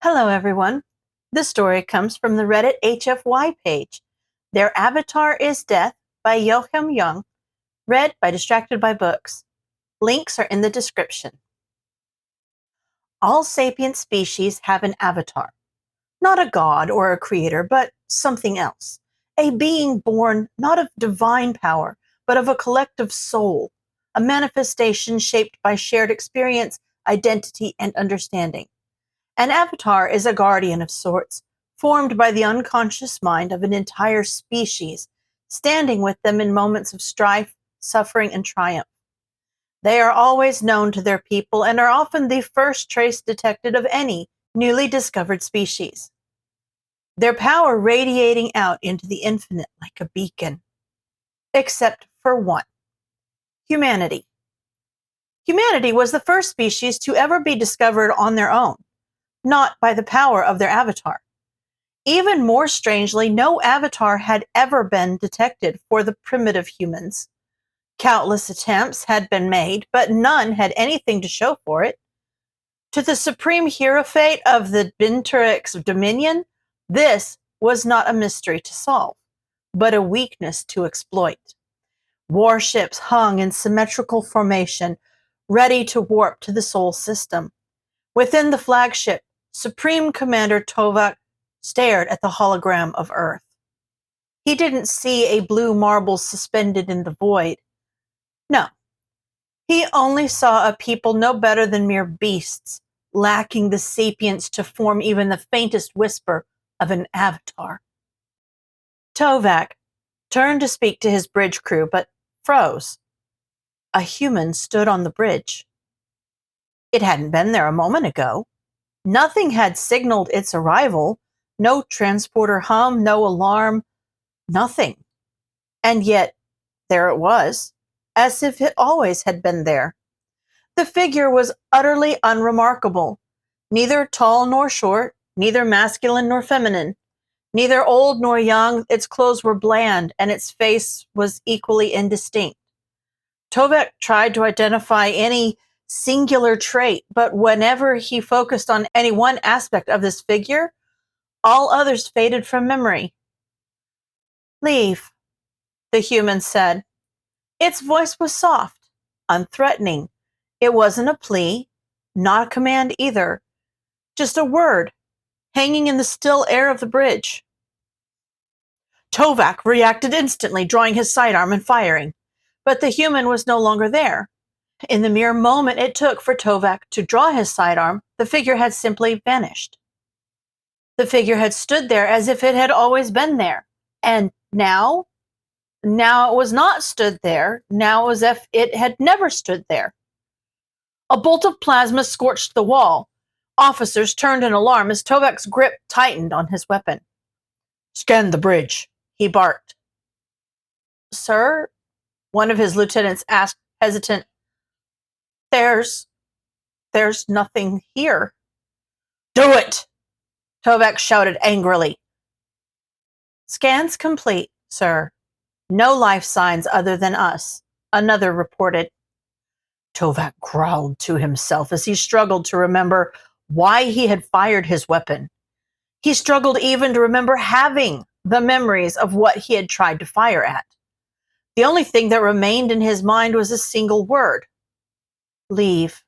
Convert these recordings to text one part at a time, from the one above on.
Hello, everyone. This story comes from the Reddit HFY page. Their Avatar is Death by Jochemjong, read by Distracted by Books. Links are in the description. All sapient species have an avatar. Not a god or a creator, but something else. A being born not of divine power, but of a collective soul. A manifestation shaped by shared experience, identity, and understanding. An avatar is a guardian of sorts, formed by the unconscious mind of an entire species, standing with them in moments of strife, suffering, and triumph. They are always known to their people and are often the first trace detected of any newly discovered species. Their power radiating out into the infinite like a beacon. Except for one. Humanity. Humanity was the first species to ever be discovered on their own, not by the power of their avatar. Even more strangely, no avatar had ever been detected for the primitive humans. Countless attempts had been made, but none had anything to show for it. To the supreme hierophant of the Binturix Dominion, this was not a mystery to solve, but a weakness to exploit. Warships hung in symmetrical formation, ready to warp to the Sol system. Within the flagship, Supreme Commander Tovak stared at the hologram of Earth. He didn't see a blue marble suspended in the void. No, he only saw a people no better than mere beasts, lacking the sapience to form even the faintest whisper of an avatar. Tovak turned to speak to his bridge crew, but froze. A human stood on the bridge. It hadn't been there a moment ago. Nothing had signaled its arrival. No transporter hum, no alarm, nothing. And yet, there it was, as if it always had been there. The figure was utterly unremarkable. Neither tall nor short, neither masculine nor feminine, neither old nor young. Its clothes were bland, and its face was equally indistinct. Tovek tried to identify any singular trait, but whenever he focused on any one aspect of this figure, all others faded from memory. "Leave," the human said. Its voice was soft, unthreatening. It wasn't a plea, not a command either, just a word, hanging in the still air of the bridge. Tovak reacted instantly, drawing his sidearm and firing. But the human was no longer there. In the mere moment it took for Tovak to draw his sidearm, the figure had simply vanished. The figure had stood there as if it had always been there. And now it was not stood there. Now as if it had never stood there. A bolt of plasma scorched the wall. Officers turned in alarm as Tovak's grip tightened on his weapon. "Scan the bridge," he barked. "Sir?" one of his lieutenants asked, hesitant. There's nothing here." "Do it!" Tovak shouted angrily. "Scans complete, sir. No life signs other than us," another reported. Tovak growled to himself as he struggled to remember why he had fired his weapon. He struggled even to remember having the memories of what he had tried to fire at. The only thing that remained in his mind was a single word: leave.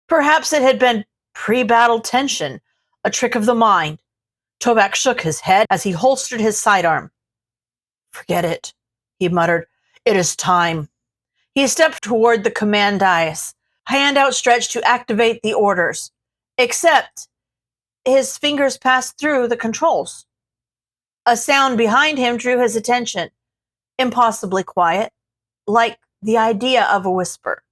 Perhaps it had been pre-battle tension, a trick of the mind. Tovak shook his head as he holstered his sidearm. "Forget it," he muttered. "It is time." He stepped toward the command dais, hand outstretched to activate the orders. Except his fingers passed through the controls. A sound behind him drew his attention, impossibly quiet, like the idea of a whisper.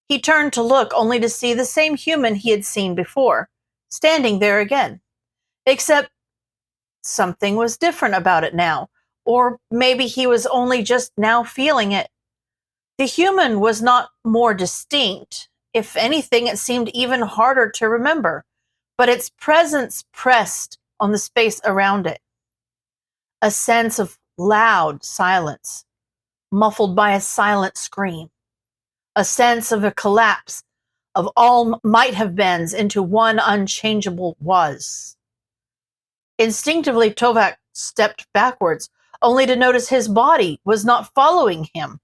He turned to look, only to see the same human he had seen before, standing there again. Except something was different about it now, or maybe he was only just now feeling it. The human was not more distinct. If anything, it seemed even harder to remember, but its presence pressed on the space around it. A sense of loud silence, muffled by a silent scream. A sense of a collapse, of all might have beens into one unchangeable was. Instinctively, Tovak stepped backwards, only to notice his body was not following him.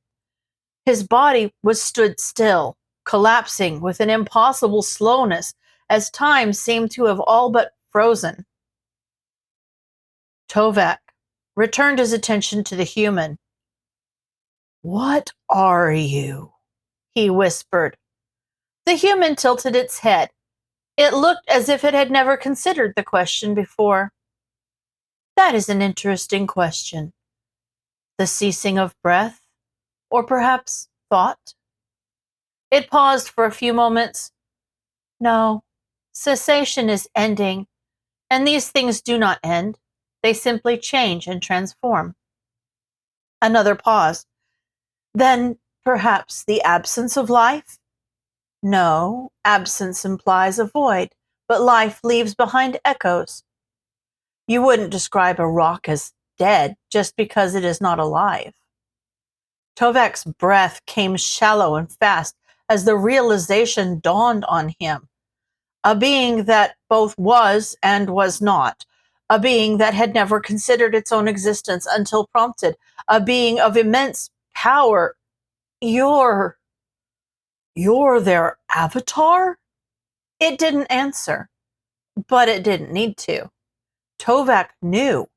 His body was stood still, collapsing with an impossible slowness, as time seemed to have all but frozen. Tovak returned his attention to the human. "What are you?" he whispered. The human tilted its head. It looked as if it had never considered the question before. "That is an interesting question. The ceasing of breath, or perhaps thought?" It paused for a few moments. "No, cessation is ending, and these things do not end. They simply change and transform." Another pause. "Then perhaps the absence of life?" "No, absence implies a void, but life leaves behind echoes. You wouldn't describe a rock as dead just because it is not alive." Tovak's breath came shallow and fast as the realization dawned on him. A being that both was and was not. A being that had never considered its own existence until prompted. A being of immense power. You're their avatar?" It didn't answer, but it didn't need to. Tovak knew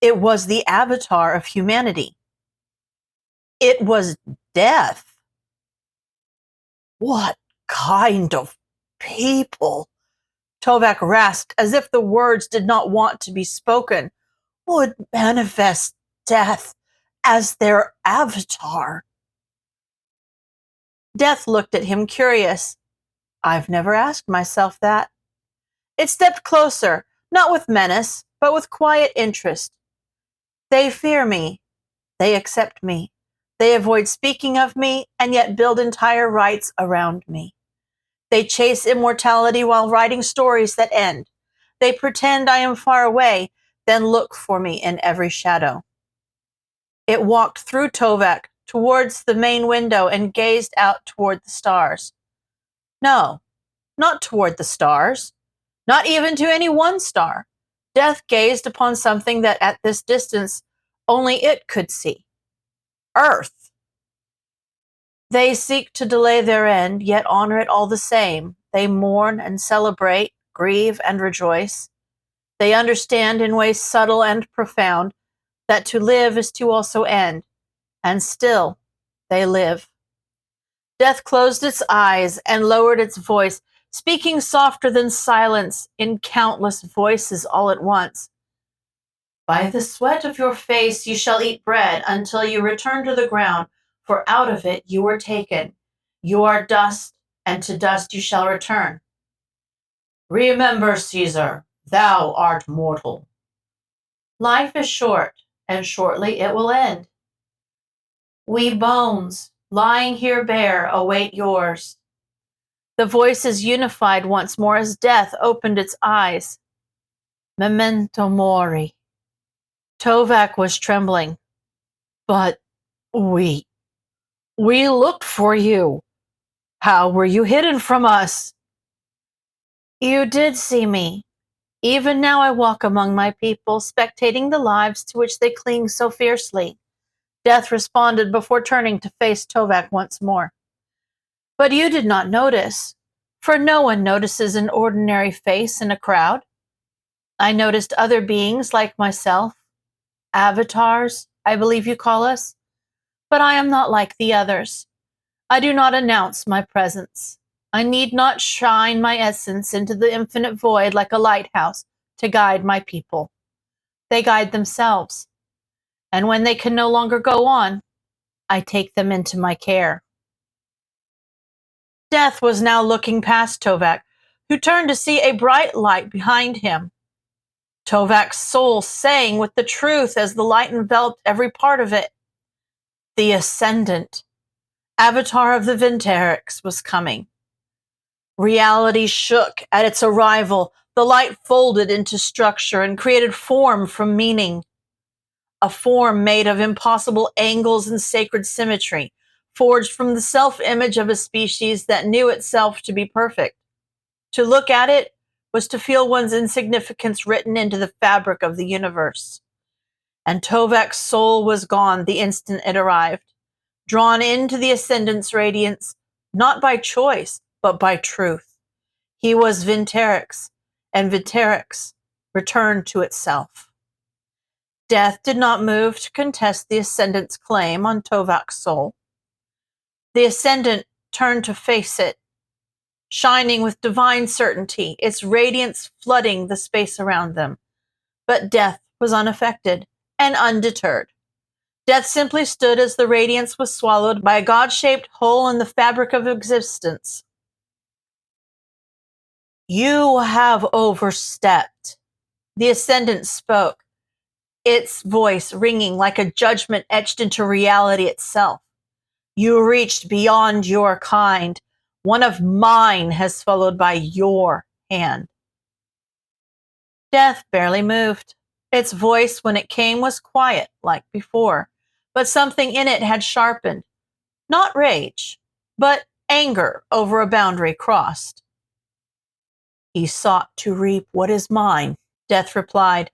it was the avatar of humanity. It was death. "What kind of people," Tovak rasped, as if the words did not want to be spoken, "would manifest death as their avatar?" Death looked at him curious. "I've never asked myself that." It stepped closer, not with menace, but with quiet interest. "They fear me. They accept me. They avoid speaking of me, and yet build entire rites around me. They chase immortality while writing stories that end. They pretend I am far away, then look for me in every shadow." It walked through Tovak towards the main window and gazed out toward the stars. No, not toward the stars. Not even to any one star. Death gazed upon something that at this distance only it could see. Earth. They seek to delay their end, yet honor it all the same. They mourn and celebrate, grieve and rejoice. They understand in ways subtle and profound that to live is to also end, and still they live. Death closed its eyes and lowered its voice, speaking softer than silence in countless voices all at once. "By the sweat of your face you shall eat bread until you return to the ground, for out of it you were taken. You are dust, and to dust you shall return. Remember, Caesar, thou art mortal. Life is short, and shortly it will end. We bones, lying here bare, await yours." The voices unified once more as death opened its eyes. "Memento mori." Tovak was trembling. "But we looked for you. How were you hidden from us?" "You did see me. Even now I walk among my people, spectating the lives to which they cling so fiercely." Death responded before turning to face Tovak once more. "But you did not notice, for no one notices an ordinary face in a crowd. I noticed other beings like myself, avatars, I believe you call us, but I am not like the others. I do not announce my presence. I need not shine my essence into the infinite void like a lighthouse to guide my people. They guide themselves, and when they can no longer go on, I take them into my care." Death was now looking past Tovak, who turned to see a bright light behind him. Tovak's soul sang with the truth as the light enveloped every part of it. The Ascendant, avatar of the Vinterix, was coming. Reality shook at its arrival. The light folded into structure and created form from meaning. A form made of impossible angles and sacred symmetry. forged from the self-image of a species that knew itself to be perfect. To look at it was to feel one's insignificance written into the fabric of the universe. And Tovek's soul was gone the instant it arrived, drawn into the Ascendant's radiance, not by choice, but by truth. He was Vinterix, and Vinterix returned to itself. Death did not move to contest the Ascendant's claim on Tovek's soul. The Ascendant turned to face it, shining with divine certainty, its radiance flooding the space around them. But death was unaffected and undeterred. Death simply stood as the radiance was swallowed by a God-shaped hole in the fabric of existence. "You have overstepped," the Ascendant spoke, its voice ringing like a judgment etched into reality itself. "You reached beyond your kind. One of mine has followed by your hand." Death barely moved. Its voice, when it came, was quiet, like before, but something in it had sharpened. Not rage, but anger over a boundary crossed. "He sought to reap what is mine," Death replied.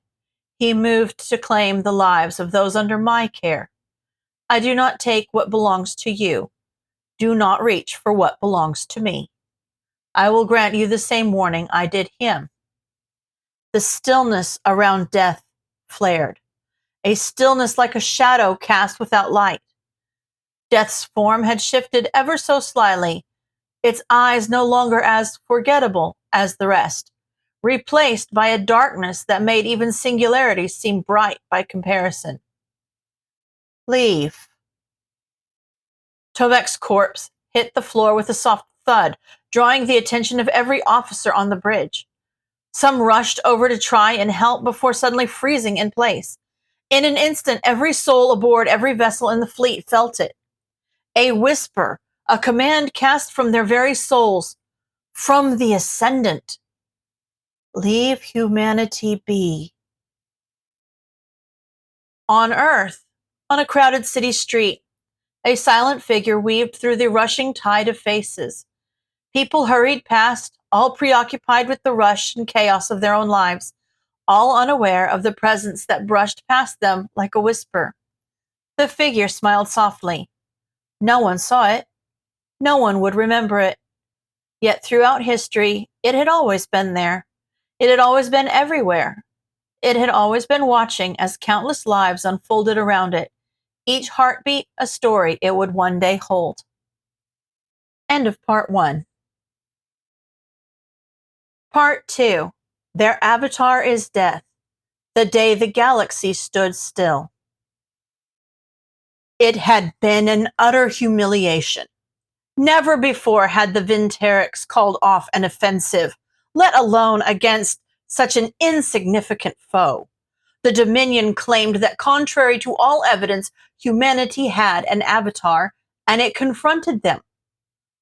"He moved to claim the lives of those under my care. I do not take what belongs to you. Do not reach for what belongs to me. I will grant you the same warning I did him." The stillness around Death flared, a stillness like a shadow cast without light. Death's form had shifted ever so slyly, its eyes no longer as forgettable as the rest, replaced by a darkness that made even singularity seem bright by comparison. "Leave." Tovek's corpse hit the floor with a soft thud, drawing the attention of every officer on the bridge. Some rushed over to try and help before suddenly freezing in place. In an instant, every soul aboard every vessel in the fleet felt it. A whisper, a command cast from their very souls, from the Ascendant. "Leave humanity be." On Earth, on a crowded city street, a silent figure weaved through the rushing tide of faces. People hurried past, all preoccupied with the rush and chaos of their own lives, all unaware of the presence that brushed past them like a whisper. The figure smiled softly. No one saw it. No one would remember it. Yet throughout history, it had always been there. It had always been everywhere. It had always been watching as countless lives unfolded around it, each heartbeat a story it would one day hold. End of part 1. Part 2. Their avatar is death. The day the galaxy stood still. It had been an utter humiliation. Never before had the Vinterix called off an offensive, let alone against such an insignificant foe. The Dominion claimed that contrary to all evidence, humanity had an avatar, and it confronted them.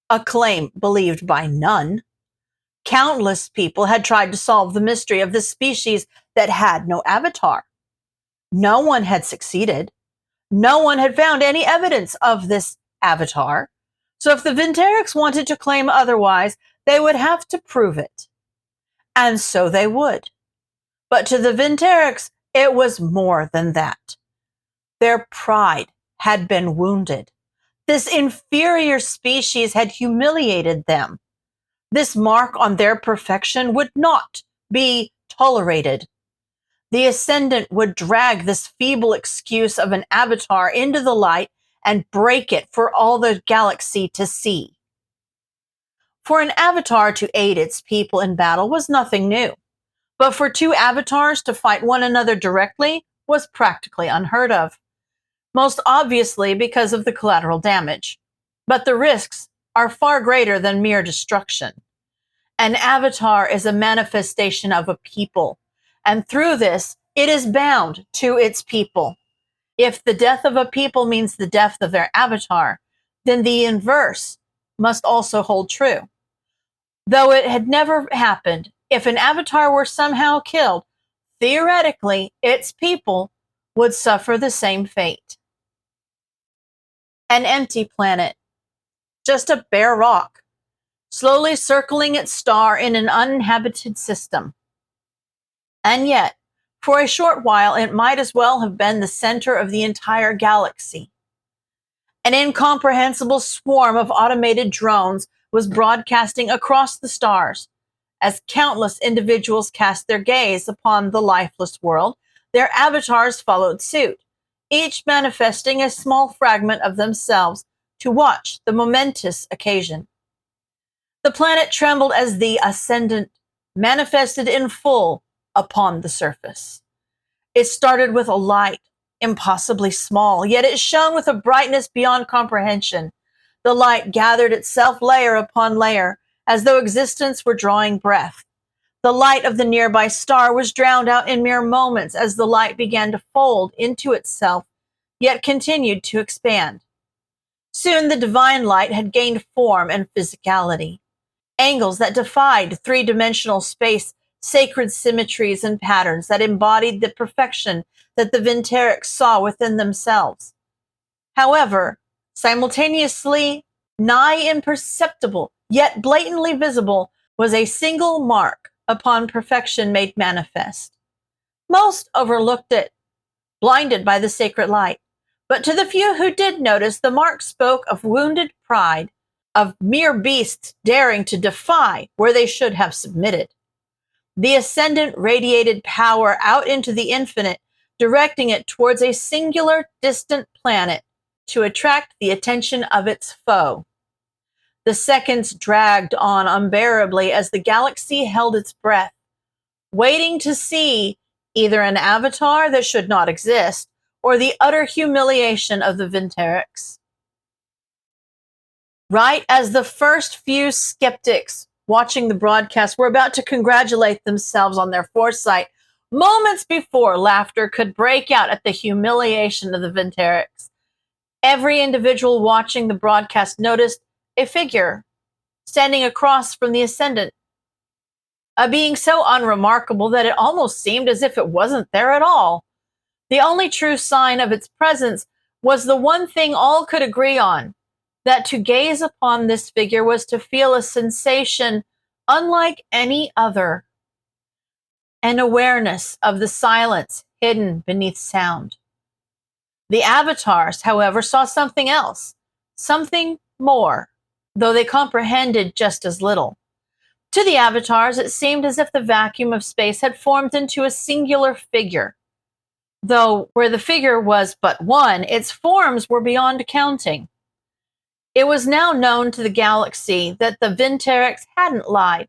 A claim believed by none. Countless people had tried to solve the mystery of this species that had no avatar. No one had succeeded. No one had found any evidence of this avatar. So if the Vinterix wanted to claim otherwise, they would have to prove it. And so they would. But to the Vinterix, it was more than that. Their pride had been wounded. This inferior species had humiliated them. This mark on their perfection would not be tolerated. The Ascendant would drag this feeble excuse of an avatar into the light and break it for all the galaxy to see. For an avatar to aid its people in battle was nothing new, but for two avatars to fight one another directly was practically unheard of, most obviously because of the collateral damage. But the risks are far greater than mere destruction. An avatar is a manifestation of a people, and through this, it is bound to its people. If the death of a people means the death of their avatar, then the inverse must also hold true. Though it had never happened, if an avatar were somehow killed, theoretically, its people would suffer the same fate. An empty planet, just a bare rock, slowly circling its star in an uninhabited system. And yet, for a short while, it might as well have been the center of the entire galaxy. An incomprehensible swarm of automated drones was broadcasting across the stars. As countless individuals cast their gaze upon the lifeless world, their avatars followed suit, each manifesting a small fragment of themselves to watch the momentous occasion. The planet trembled as the ascendant manifested in full upon the surface. It started with a light, impossibly small, yet it shone with a brightness beyond comprehension. The light gathered itself layer upon layer, as though existence were drawing breath. The light of the nearby star was drowned out in mere moments as the light began to fold into itself, yet continued to expand. Soon the divine light had gained form and physicality. Angles that defied three-dimensional space, sacred symmetries and patterns that embodied the perfection that the Vinterics saw within themselves. However, simultaneously, nigh imperceptible, yet blatantly visible, was a single mark upon perfection made manifest. Most overlooked it, blinded by the sacred light. But to the few who did notice, the mark spoke of wounded pride, of mere beasts daring to defy where they should have submitted. The ascendant radiated power out into the infinite, directing it towards a singular, distant planet to attract the attention of its foe. The seconds dragged on unbearably as the galaxy held its breath, waiting to see either an avatar that should not exist or the utter humiliation of the Vinterics. Right as the first few skeptics watching the broadcast were about to congratulate themselves on their foresight, moments before laughter could break out at the humiliation of the Vinterics. Every individual watching the broadcast noticed a figure standing across from the ascendant, a being so unremarkable that it almost seemed as if it wasn't there at all. The only true sign of its presence was the one thing all could agree on, that to gaze upon this figure was to feel a sensation unlike any other, an awareness of the silence hidden beneath sound. The avatars, however, saw something else, something more, though they comprehended just as little. To the avatars, it seemed as if the vacuum of space had formed into a singular figure, though where the figure was but one, its forms were beyond counting. It was now known to the galaxy that the Vinterics hadn't lied,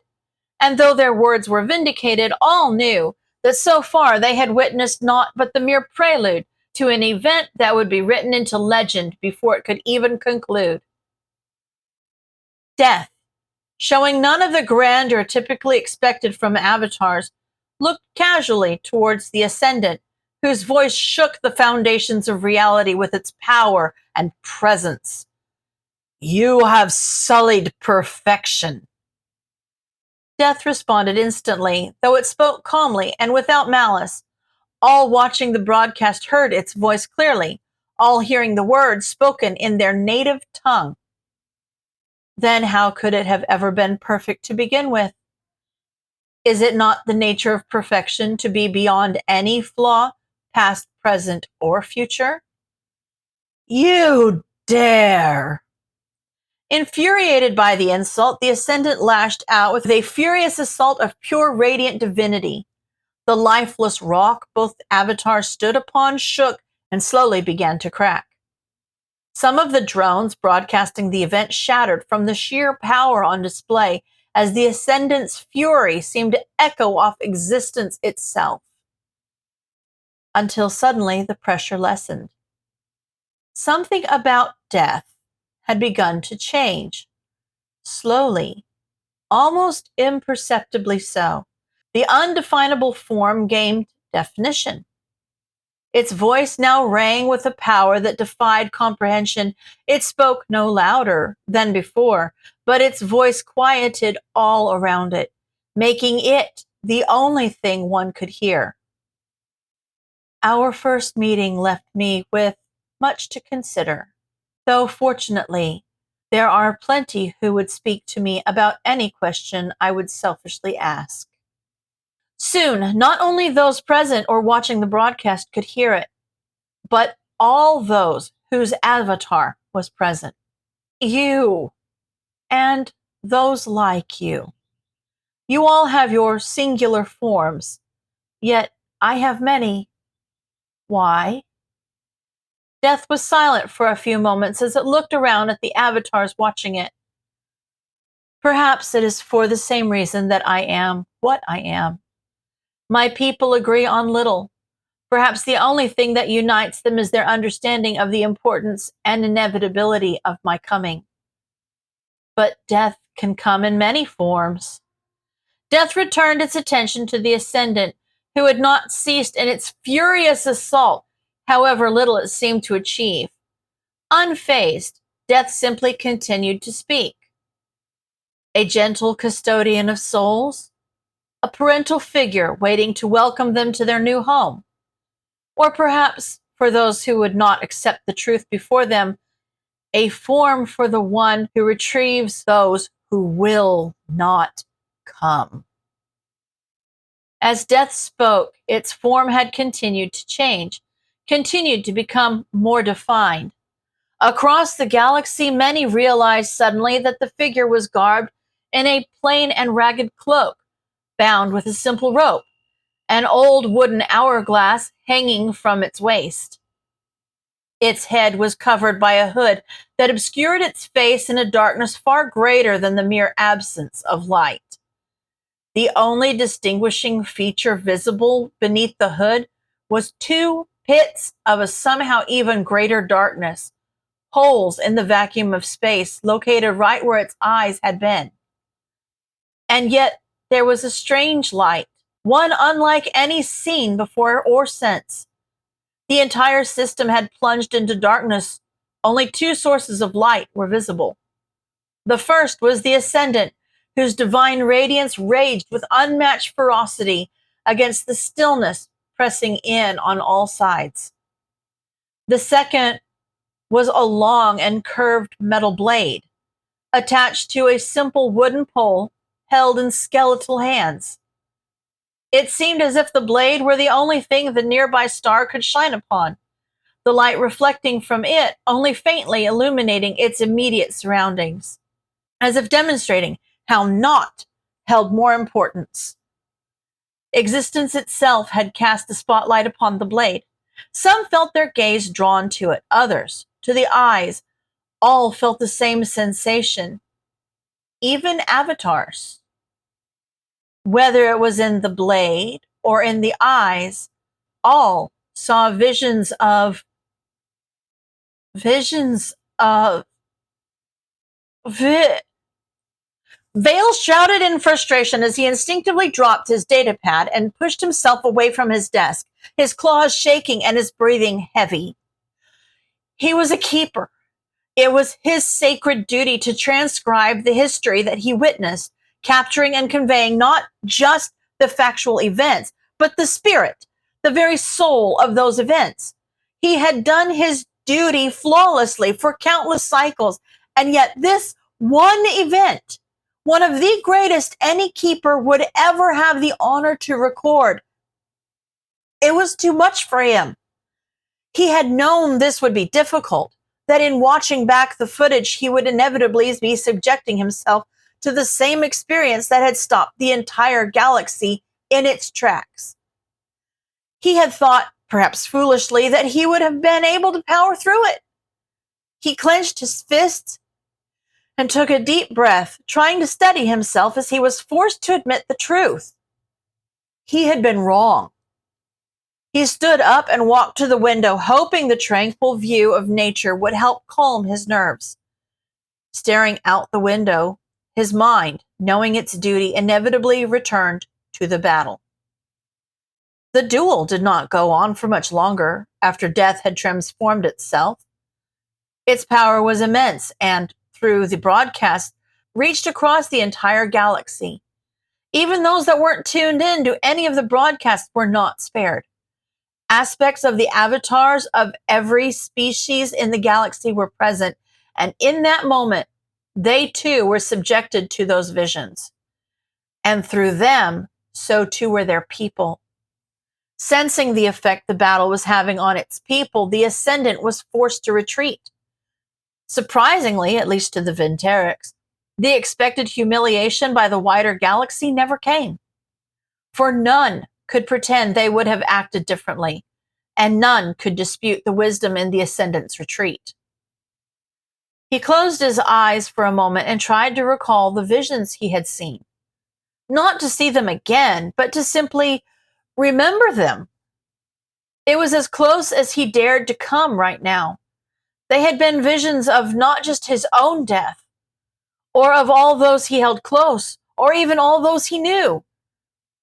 and though their words were vindicated, all knew that so far they had witnessed naught but the mere prelude to an event that would be written into legend before it could even conclude. Death, showing none of the grandeur typically expected from avatars, looked casually towards the ascendant, whose voice shook the foundations of reality with its power and presence. "You have sullied perfection." Death responded instantly, though it spoke calmly and without malice. All watching the broadcast heard its voice clearly, all hearing the words spoken in their native tongue. Then how could it have ever been perfect to begin with? Is it not the nature of perfection to be beyond any flaw, past, present, or future? "You dare!" Infuriated by the insult, the ascendant lashed out with a furious assault of pure radiant divinity. The lifeless rock both avatars stood upon shook and slowly began to crack. Some of the drones broadcasting the event shattered from the sheer power on display as the ascendant's fury seemed to echo off existence itself. Until suddenly the pressure lessened. Something about death had begun to change. Slowly, almost imperceptibly so. The undefinable form gained definition. Its voice now rang with a power that defied comprehension. It spoke no louder than before, but its voice quieted all around it, making it the only thing one could hear. Our first meeting left me with much to consider. though fortunately, there are plenty who would speak to me about any question I would selfishly ask. Soon, not only those present or watching the broadcast could hear it, but all those whose avatar was present. You and those like you. You all have your singular forms, yet I have many. Why? Death was silent for a few moments as it looked around at the avatars watching it. Perhaps it is for the same reason that I am what I am. My people agree on little. Perhaps the only thing that unites them is their understanding of the importance and inevitability of my coming. But death can come in many forms. Death returned its attention to the ascendant, who had not ceased in its furious assault, however little it seemed to achieve. Unfazed, Death simply continued to speak. A gentle custodian of souls, a parental figure waiting to welcome them to their new home, or perhaps, for those who would not accept the truth before them, a form for the one who retrieves those who will not come. As Death spoke, its form had continued to change, continued to become more defined. Across the galaxy, many realized suddenly that the figure was garbed in a plain and ragged cloak, bound with a simple rope, an old wooden hourglass hanging from its waist. Its head was covered by a hood that obscured its face in a darkness far greater than the mere absence of light. The only distinguishing feature visible beneath the hood was two pits of a somehow even greater darkness, holes in the vacuum of space located right where its eyes had been. And yet there was a strange light, one unlike any seen before or since. The entire system had plunged into darkness. Only two sources of light were visible. The first was the ascendant, whose divine radiance raged with unmatched ferocity against the stillness pressing in on all sides. The second was a long and curved metal blade, attached to a simple wooden pole held in skeletal hands. It seemed as if the blade were the only thing the nearby star could shine upon, the light reflecting from it only faintly illuminating its immediate surroundings, as if demonstrating how naught held more importance. Existence itself had cast the spotlight upon the blade. Some felt their gaze drawn to it, others to the eyes. All felt the same sensation, even avatars. Whether it was in the blade or in the eyes, all saw visions of Vale shouted in frustration as he instinctively dropped his data pad and pushed himself away from his desk, his claws shaking and his breathing heavy. He was a keeper. It was his sacred duty to transcribe the history that he witnessed, capturing and conveying not just the factual events, but the spirit, the very soul of those events. He had done his duty flawlessly for countless cycles, and yet this one event, one of the greatest any keeper would ever have the honor to record, it was too much for him. He had known this would be difficult, that in watching back the footage, he would inevitably be subjecting himself to the same experience that had stopped the entire galaxy in its tracks. He had thought, perhaps foolishly, that he would have been able to power through it. He clenched his fists and took a deep breath, trying to steady himself as he was forced to admit the truth. He had been wrong. He stood up and walked to the window, hoping the tranquil view of nature would help calm his nerves. Staring out the window, his mind, knowing its duty, inevitably returned to the battle. The duel did not go on for much longer after death had transformed itself. Its power was immense and, through the broadcast, reached across the entire galaxy. Even those that weren't tuned in to any of the broadcasts were not spared. Aspects of the avatars of every species in the galaxy were present, and in that moment, they too were subjected to those visions. And through them, so too were their people. Sensing the effect the battle was having on its people, the Ascendant was forced to retreat. Surprisingly, at least to the Vinterics, the expected humiliation by the wider galaxy never came. For none could pretend they would have acted differently, and none could dispute the wisdom in the Ascendant's retreat. He closed his eyes for a moment and tried to recall the visions he had seen. Not to see them again, but to simply remember them. It was as close as he dared to come right now. They had been visions of not just his own death, or of all those he held close, or even all those he knew,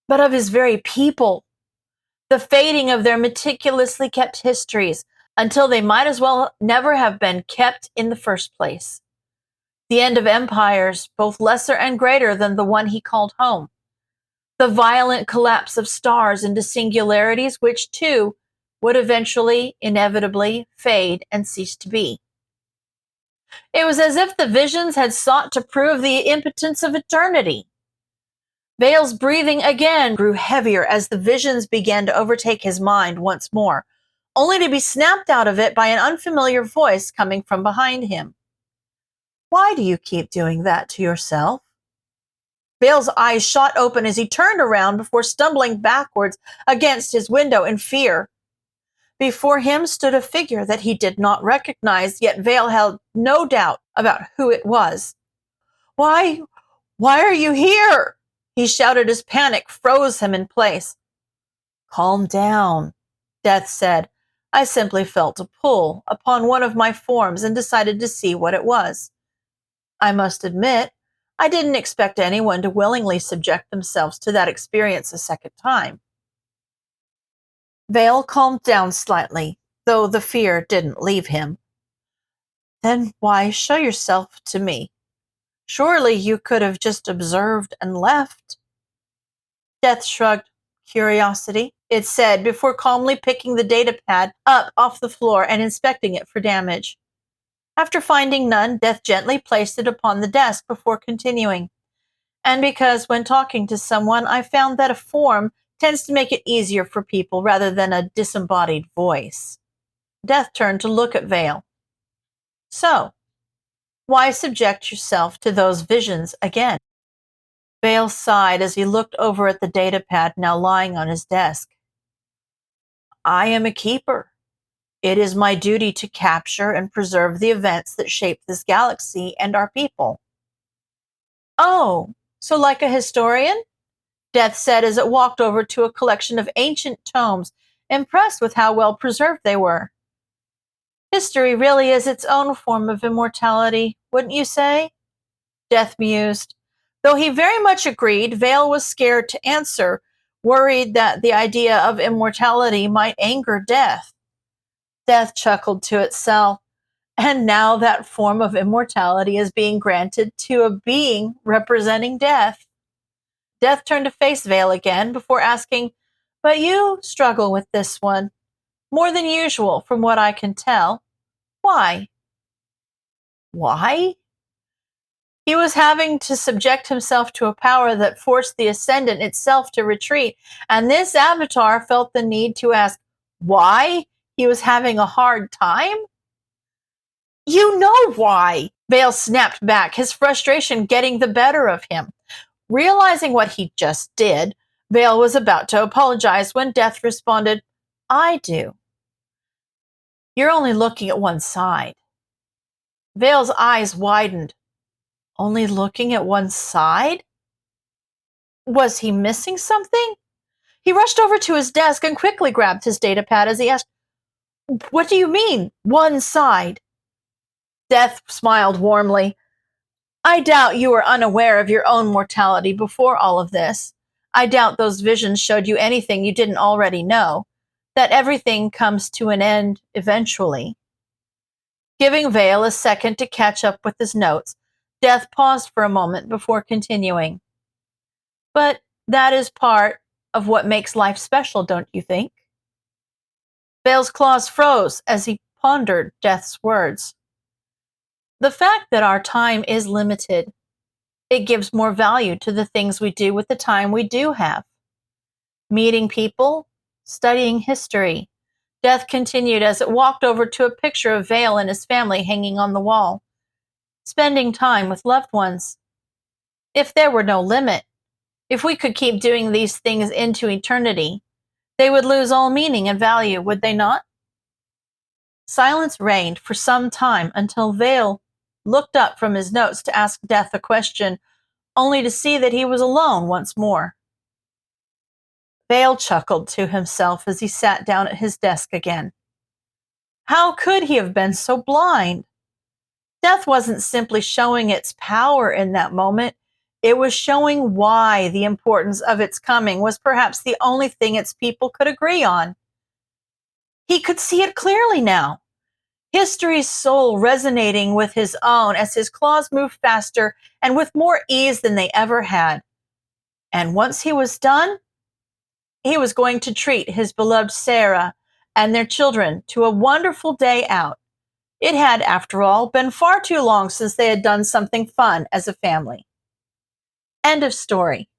but of his very people. The fading of their meticulously kept histories until they might as well never have been kept in the first place. The end of empires, both lesser and greater than the one he called home. The violent collapse of stars into singularities which, too, would eventually, inevitably, fade and cease to be. It was as if the visions had sought to prove the impotence of eternity. Vale's breathing again grew heavier as the visions began to overtake his mind once more, only to be snapped out of it by an unfamiliar voice coming from behind him. Why do you keep doing that to yourself? Vale's eyes shot open as he turned around before stumbling backwards against his window in fear. Before him stood a figure that he did not recognize, yet Vale held no doubt about who it was. Why are you here? He shouted as panic froze him in place. Calm down, Death said. I simply felt a pull upon one of my forms and decided to see what it was. I must admit, I didn't expect anyone to willingly subject themselves to that experience a second time. Vale calmed down slightly, though the fear didn't leave him. Then why show yourself to me? Surely you could have just observed and left. Death shrugged. Curiosity, it said, before calmly picking the datapad up off the floor and inspecting it for damage. After finding none, Death gently placed it upon the desk before continuing. And because when talking to someone, I found that a form tends to make it easier for people rather than a disembodied voice. Death turned to look at Vale. So, why subject yourself to those visions again? Vale sighed as he looked over at the datapad now lying on his desk. I am a keeper. It is my duty to capture and preserve the events that shape this galaxy and our people. Oh, so like a historian? Death said as it walked over to a collection of ancient tomes, impressed with how well preserved they were. History really is its own form of immortality, wouldn't you say? Death mused. Though he very much agreed, Vale was scared to answer, worried that the idea of immortality might anger Death. Death chuckled to itself. And now that form of immortality is being granted to a being representing death. Death turned to face Vale again before asking, But you struggle with this one. More than usual, from what I can tell. Why? Why? He was having to subject himself to a power that forced the Ascendant itself to retreat, and this avatar felt the need to ask why he was having a hard time? You know why! Vale snapped back, his frustration getting the better of him. Realizing what he just did, Vale was about to apologize when Death responded, I do. You're only looking at one side. Vale's eyes widened. Only looking at one side? Was he missing something? He rushed over to his desk and quickly grabbed his datapad as he asked, What do you mean, one side? Death smiled warmly. I doubt you were unaware of your own mortality before all of this. I doubt those visions showed you anything you didn't already know, that everything comes to an end eventually. Giving Vale a second to catch up with his notes, Death paused for a moment before continuing. But that is part of what makes life special, don't you think? Vale's claws froze as he pondered Death's words. The fact that our time is limited, it gives more value to the things we do with the time we do have. Meeting people, studying history. Death continued as it walked over to a picture of Vale and his family hanging on the wall. Spending time with loved ones. If there were no limit, if we could keep doing these things into eternity, they would lose all meaning and value, would they not? Silence reigned for some time until Vale looked up from his notes to ask Death a question, only to see that he was alone once more. Vale chuckled to himself as he sat down at his desk again. How could he have been so blind? Death wasn't simply showing its power in that moment. It was showing why the importance of its coming was perhaps the only thing its people could agree on. He could see it clearly now. History's soul resonating with his own as his claws moved faster and with more ease than they ever had. And once he was done, he was going to treat his beloved Sarah and their children to a wonderful day out. It had, after all, been far too long since they had done something fun as a family. End of story.